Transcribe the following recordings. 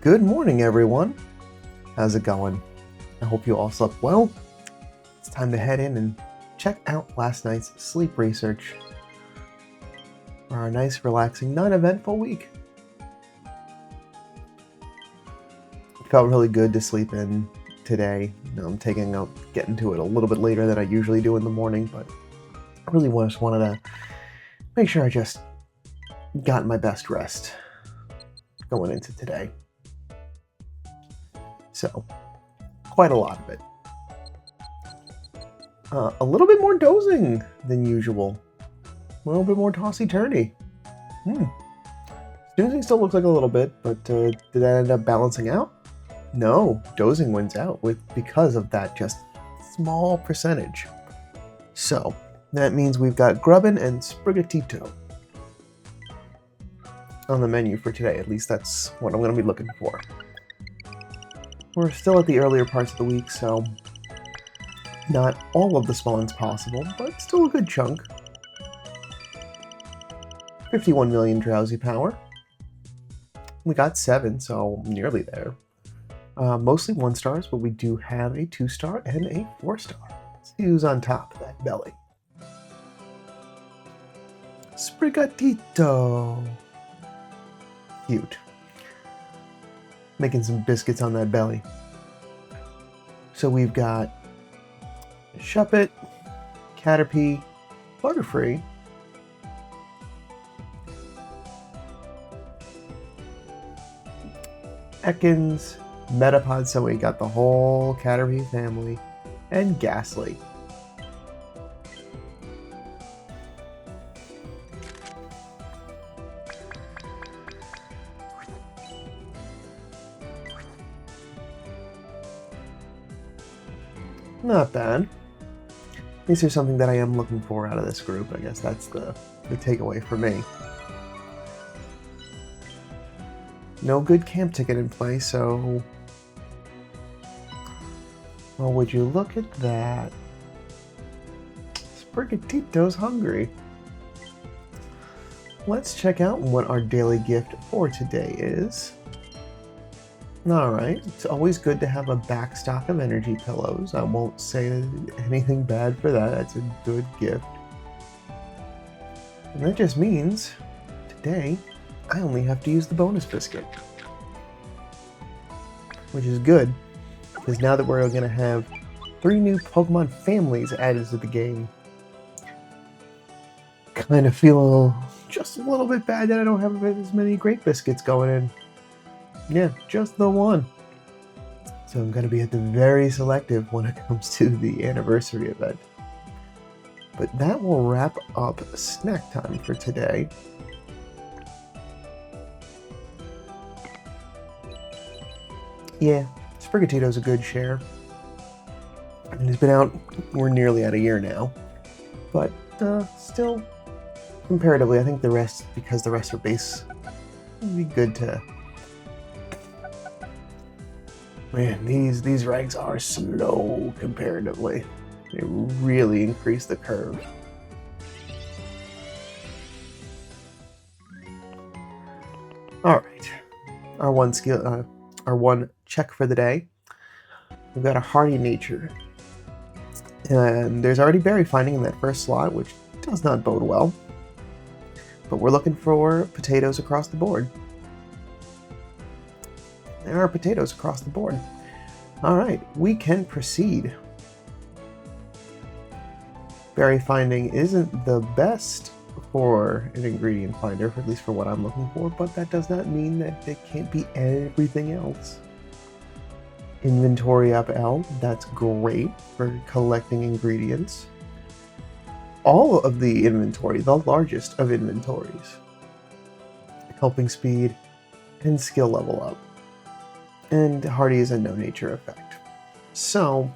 Good morning, everyone. How's it going? I hope you all slept well. It's time to head in and check out last night's sleep research for our nice, relaxing, non-eventful week. It felt really good to sleep in today. I'm getting to it a little bit later than I usually do in the morning, but I really just wanted to make sure I just got my best rest going into today. So, quite a lot of it. A little bit more dozing than usual. A little bit more tossy-turny. Snoozing still looks like a little bit, but did that end up balancing out? No, dozing wins out because of that just small percentage. So, that means we've got grubbin and sprigatito on the menu for today. At least that's what I'm going to be looking for. We're still at the earlier parts of the week, so not all of the spawns possible, but still a good chunk. 51 million drowsy power. We got 7, so nearly there. Mostly 1-stars, but we do have a 2-star and a 4-star. Let's see who's on top of that belly. Sprigatito. Cute. Making some biscuits on that belly. So we've got Shuppet, Caterpie, Butterfree, Ekans, Metapod, so we got the whole Caterpie family, and Ghastly. Not bad. At least there's something that I am looking for out of this group. I guess that's the takeaway for me. No good camp ticket in play, so... Well, would you look at that? Sprigatito's hungry. Let's check out what our daily gift for today is. Alright, it's always good to have a backstock of energy pillows. I won't say anything bad for that. That's a good gift. And that just means today I only have to use the bonus biscuit. Which is good, because now that we're going to have 3 new Pokemon families added to the game, kind of feel just a little bit bad that I don't have as many Great Biscuits going in. Yeah, just the one. So I'm going to be at the very selective when it comes to the anniversary event. But that will wrap up snack time for today. Yeah, Sprigatito's a good share. And it's been out, we're nearly at a year now. But still, comparatively, I think because the rest are base, it'd be good to... Man, these regs are slow comparatively. They really increase the curve. Alright. Our one check for the day. We've got a hardy nature. And there's already berry finding in that first slot, which does not bode well. But we're looking for potatoes across the board. There are potatoes across the board. Alright, we can proceed. Berry finding isn't the best for an ingredient finder, at least for what I'm looking for, but that does not mean that it can't be everything else. Inventory up L, that's great for collecting ingredients. All of the inventory, the largest of inventories. Helping speed and skill level up. And hardy is a no nature effect. So,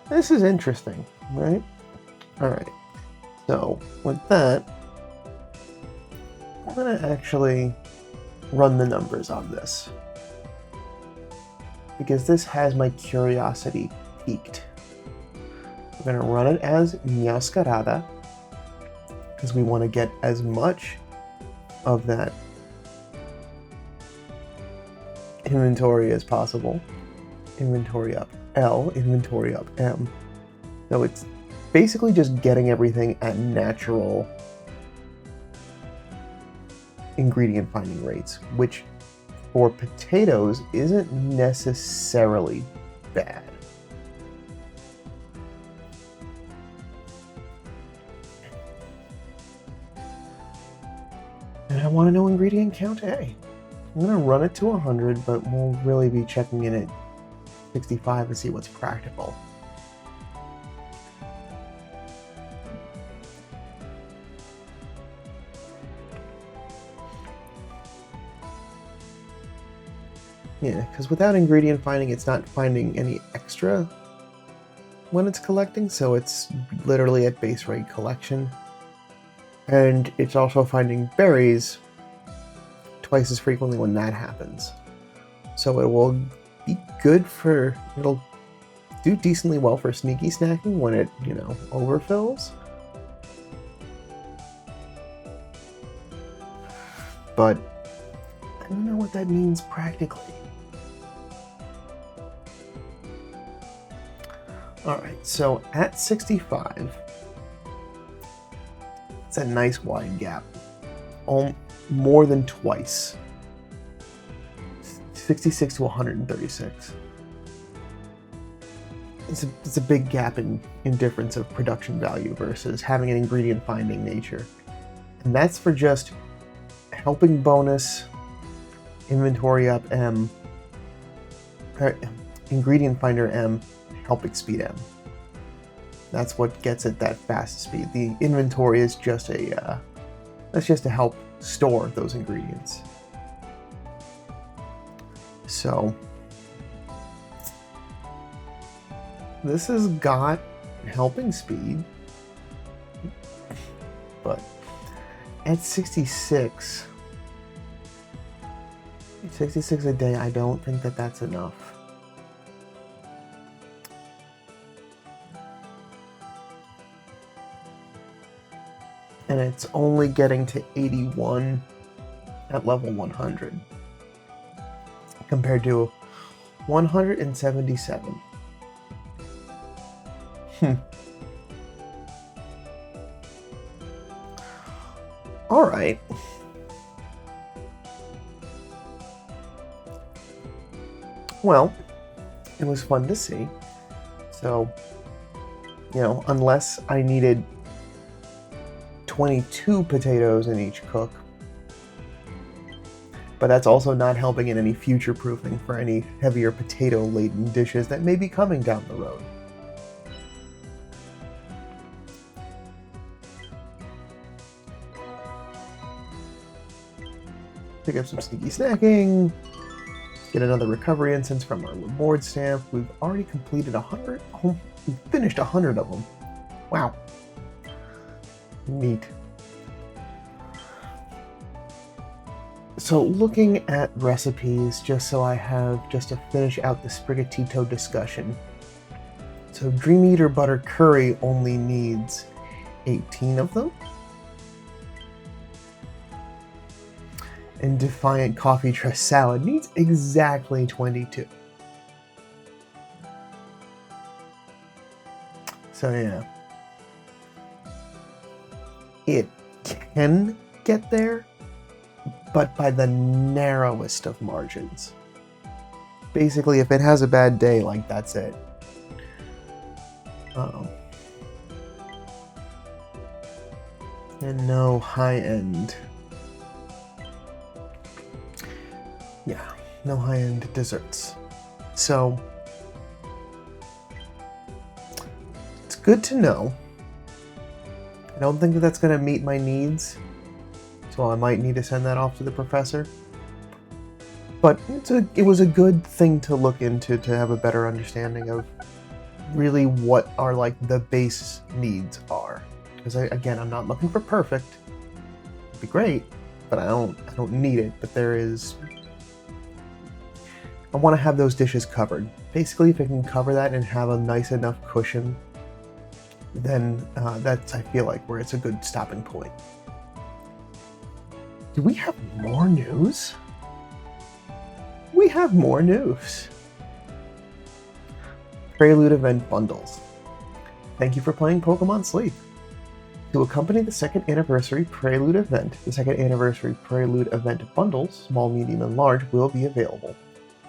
this is interesting, right? Alright, so with that, I'm going to actually run the numbers on this. Because this has my curiosity piqued. We're going to run it as Meowscarada, because we want to get as much of that inventory as possible. Inventory up L, inventory up M. So it's basically just getting everything at natural ingredient finding rates, which for potatoes isn't necessarily bad. And I want to know ingredient count A. I'm going to run it to 100, but we'll really be checking in at 65 to see what's practical. Yeah, because without ingredient finding, it's not finding any extra when it's collecting, so it's literally at base rate collection. And it's also finding berries twice as frequently when that happens. So it will be good for, it'll do decently well for sneaky snacking when it, overfills. But I don't know what that means practically. Alright, so at 65, it's a nice wide gap. More than twice. 66 to 136. It's a big gap in difference of production value versus having an ingredient finding nature. And that's for just helping bonus, inventory up M, or ingredient finder M, helping speed M. That's what gets it that fast speed. The inventory is just that's just to help store those ingredients. So this has got helping speed, but at 66 a day, I don't think that that's enough. And it's only getting to 81 at level 100 compared to 177. All right. Well, it was fun to see. So, unless I needed 22 potatoes in each cook, but that's also not helping in any future-proofing for any heavier potato-laden dishes that may be coming down the road. Pick up some sneaky snacking, get another recovery instance from our reward stamp. We've already completed 100. Oh, we finished 100 of them. Wow. Neat. So looking at recipes, just so I have just to finish out the Sprigatito discussion. So Dream Eater Butter Curry only needs 18 of them. And Defiant Coffee Tress Salad needs exactly 22. So yeah. It can get there, but by the narrowest of margins. Basically, if it has a bad day, that's it. And no high-end. Yeah, no high-end desserts. So, it's good to know. I don't think that that's going to meet my needs, so I might need to send that off to the professor. But it was a good thing to look into to have a better understanding of really what our the base needs are. Because I'm not looking for perfect. It'd be great, but I don't need it. But I want to have those dishes covered. Basically, if I can cover that and have a nice enough cushion then that's, I feel like, where it's a good stopping point. Do we have more news? We have more news. Prelude event bundles. Thank you for playing Pokemon Sleep. To accompany the second anniversary Prelude event, the second anniversary Prelude event bundles, small, medium, and large, will be available.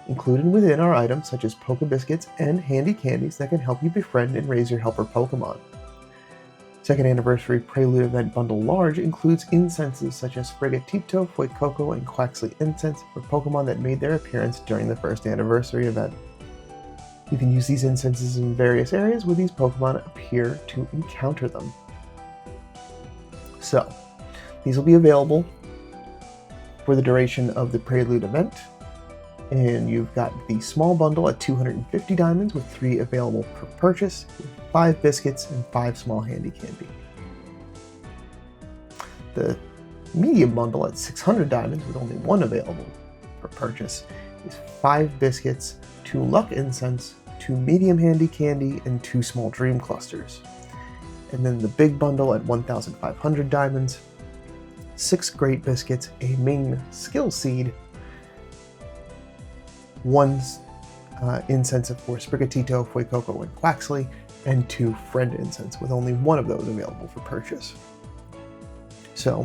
Included within are items such as Pokebiscuits and handy candies that can help you befriend and raise your helper Pokemon. Second anniversary Prelude event bundle large includes incenses such as Sprigatito, Fuecoco, and Quaxley incense for Pokemon that made their appearance during the first anniversary event. You can use these incenses in various areas where these Pokemon appear to encounter them. So, these will be available for the duration of the Prelude event. And you've got the small bundle at 250 diamonds with 3 available per purchase, 5 biscuits, and 5 small handy candy. The medium bundle at 600 diamonds with only 1 available per purchase is 5 biscuits, 2 luck incense, 2 medium handy candy, and 2 small dream clusters. And then the big bundle at 1,500 diamonds, 6 great biscuits, a main skill seed, 1 incense for Sprigatito, Fuecoco, and Quaxley, and 2 friend incense, with only 1 of those available for purchase. So,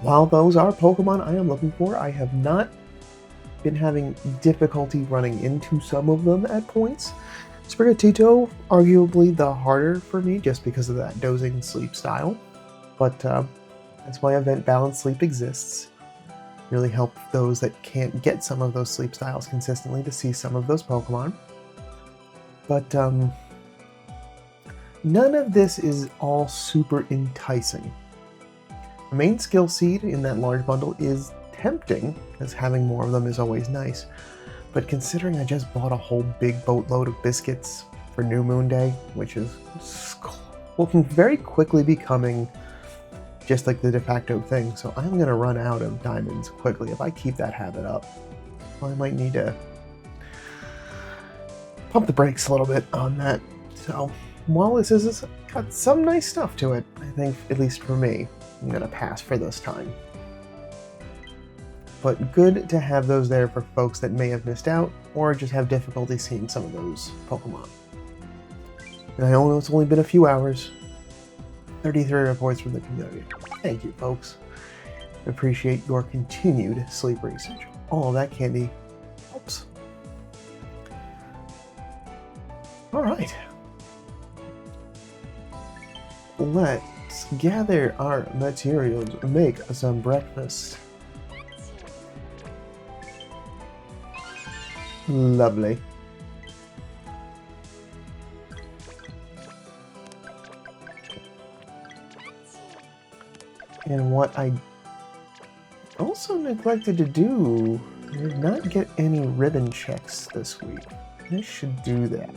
while those are Pokemon I am looking for, I have not been having difficulty running into some of them at points. Sprigatito, arguably the harder for me just because of that dozing sleep style, but that's why event balance sleep exists. Really help those that can't get some of those sleep styles consistently to see some of those Pokemon. But none of this is all super enticing. The main skill seed in that large bundle is tempting, because having more of them is always nice. But considering I just bought a whole big boatload of biscuits for New Moon Day, which is very quickly becoming just like the de facto thing, so I'm going to run out of diamonds quickly if I keep that habit up. I might need to pump the brakes a little bit on that. So while this has got some nice stuff to it, I think, at least for me, I'm going to pass for this time. But good to have those there for folks that may have missed out or just have difficulty seeing some of those Pokemon. And I know it's only been a few hours. 33 reports from the community. Thank you, folks. Appreciate your continued sleep research. All of that candy helps. All right. Let's gather our materials, make some breakfast. Lovely. And what I also neglected to do, I did not get any ribbon checks this week. I should do that.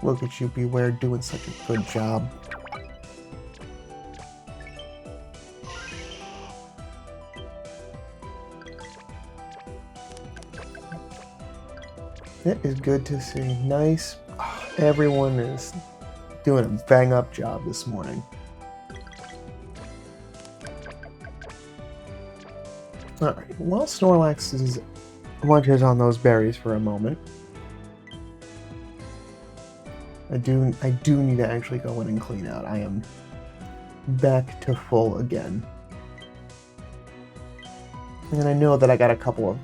Look at you, Beware, doing such a good job. That is good to see. Nice. Oh, everyone is doing a bang-up job this morning. Alright, while Snorlax munches on those berries for a moment, I do need to actually go in and clean out. I am back to full again. And I know that I got a couple of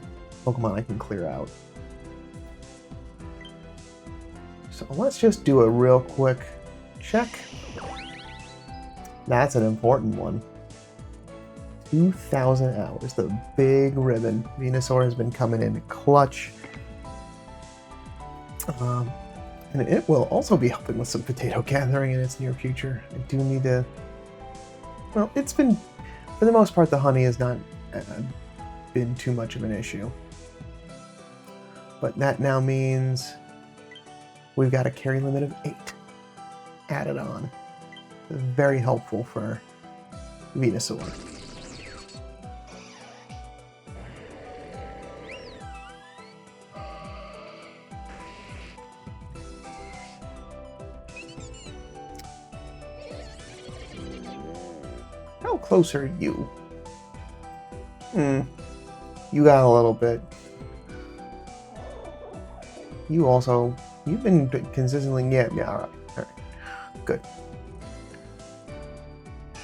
Pokemon I can clear out. So let's just do a real quick check. That's an important one. 2,000 hours, the big ribbon. Venusaur has been coming in clutch. And it will also be helping with some potato gathering in its near future. I do need to... Well, it's been... For the most part, the honey has not been too much of an issue. But that now means we've got a carry limit of 8 added on. Very helpful for Venusaur. how close are you? You got a little bit. You've been consistently, yeah, all right, good.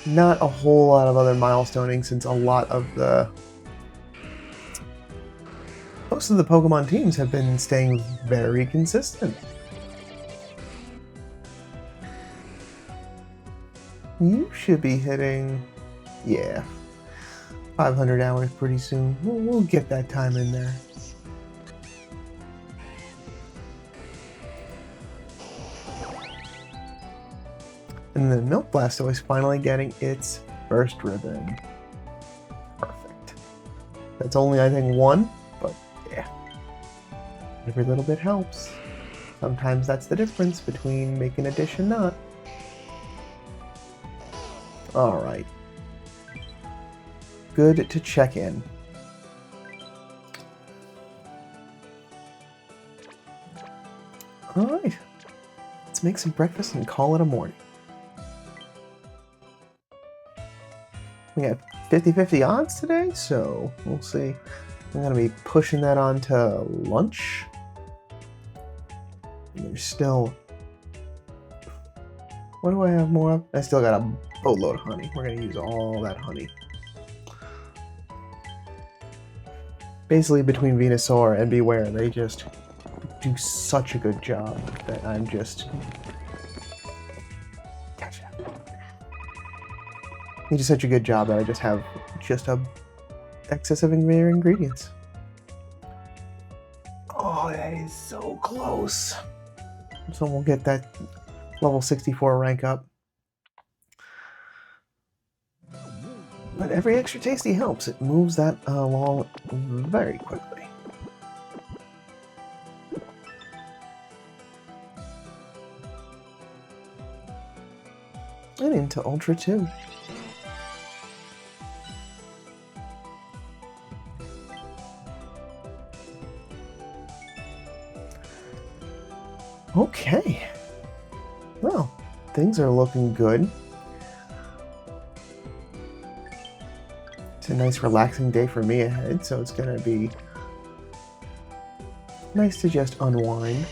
Not a whole lot of other milestoning since most of the Pokemon teams have been staying very consistent. You should be hitting, yeah, 500 hours pretty soon. We'll get that time in there. And then Milk Blastoise finally getting its first ribbon. Perfect. That's only, I think, one, but yeah. Every little bit helps. Sometimes that's the difference between making a dish and not. Alright. Good to check in. Alright. Let's make some breakfast and call it a morning. We got 50-50 odds today, so we'll see. I'm going to be pushing that on to lunch. And there's still... What do I have more of? I still got a boatload of honey. We're going to use all that honey. Basically, between Venusaur and Beware, they just do such a good job that I'm just... Gotcha. They do such a good job that I just have a excess of ingredients. Oh, that is so close. So we'll get that level 64 rank up. But every extra tasty helps. It moves that along very quickly. And into Ultra 2. Okay. Well, things are looking good. It's a nice relaxing day for me ahead, so it's gonna be nice to just unwind.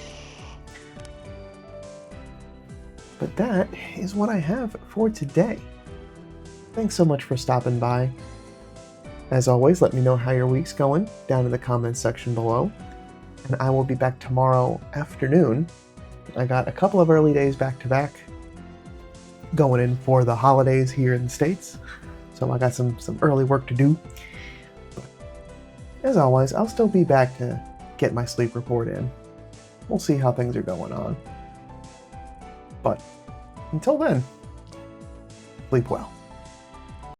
But that is what I have for today. Thanks so much for stopping by. As always, let me know how your week's going down in the comments section below. And I will be back tomorrow afternoon. I got a couple of early days back to back going in for the holidays here in the States. So I got some early work to do. But as always, I'll still be back to get my sleep report in. We'll see how things are going on. But until then, sleep well.